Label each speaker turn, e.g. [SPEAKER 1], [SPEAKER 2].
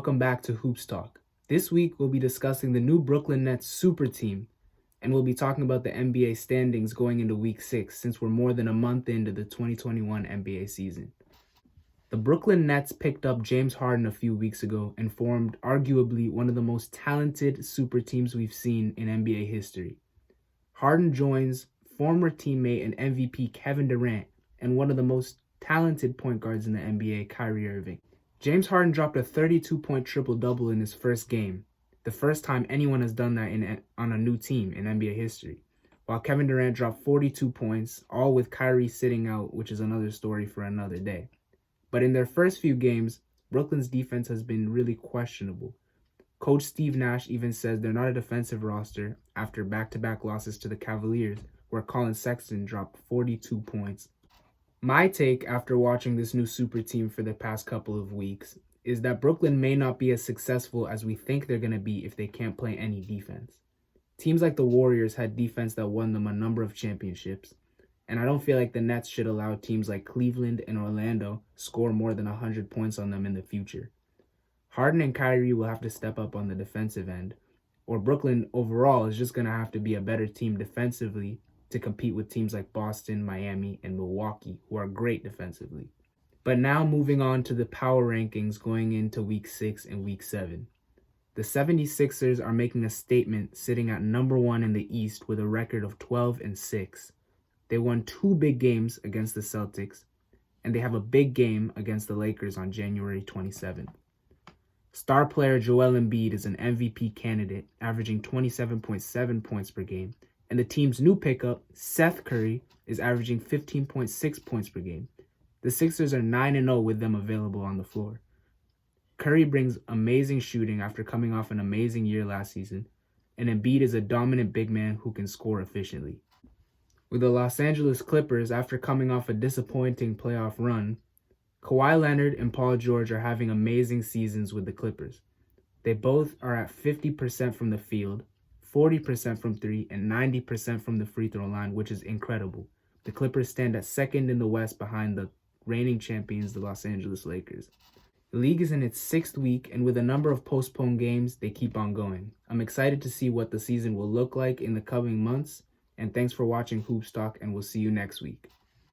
[SPEAKER 1] welcome back to Hoops Talk. This week we'll be discussing the new Brooklyn Nets super team, and we'll be talking about the NBA standings going into Week 6 since we're more than a month into the 2021 NBA season. The Brooklyn Nets picked up James Harden a few weeks ago and formed arguably one of the most talented super teams we've seen in NBA history. Harden joins former teammate and MVP Kevin Durant and one of the most talented point guards in the NBA, Kyrie Irving. James Harden dropped a 32-point triple-double in his first game, the first time anyone has done that on a new team in NBA history, while Kevin Durant dropped 42 points, all with Kyrie sitting out, which is another story for another day. But in their first few games, Brooklyn's defense has been really questionable. Coach Steve Nash even says they're not a defensive roster after back-to-back losses to the Cavaliers, where Colin Sexton dropped 42 points. My take after watching this new super team for the past couple of weeks is that Brooklyn may not be as successful as we think they're going to be if they can't play any defense. Teams like the Warriors had defense that won them a number of championships, and I don't feel like the Nets should allow teams like Cleveland and Orlando score more than 100 points on them in the future. Harden and Kyrie will have to step up on the defensive end, or Brooklyn overall is just going to have to be a better team defensively to compete with teams like Boston, Miami, and Milwaukee, who are great defensively. But now moving on to the power rankings going into Week 6 and Week 7. The 76ers are making a statement sitting at number 1 in the East with a record of 12-6. They won 2 big games against the Celtics, and they have a big game against the Lakers on January 27th. Star player Joel Embiid is an MVP candidate, averaging 27.7 points per game, and the team's new pickup, Seth Curry, is averaging 15.6 points per game. The Sixers are 9-0 with them available on the floor. Curry brings amazing shooting after coming off an amazing year last season, and Embiid is a dominant big man who can score efficiently. With the Los Angeles Clippers, after coming off a disappointing playoff run, Kawhi Leonard and Paul George are having amazing seasons with the Clippers. They both are at 50% from the field, 40% from 3, and 90% from the free throw line, which is incredible. The Clippers stand at second in the West behind the reigning champions, the Los Angeles Lakers. The league is in its 6th week, and with a number of postponed games, they keep on going. I'm excited to see what the season will look like in the coming months, and thanks for watching Hoops Talk, and we'll see you next week.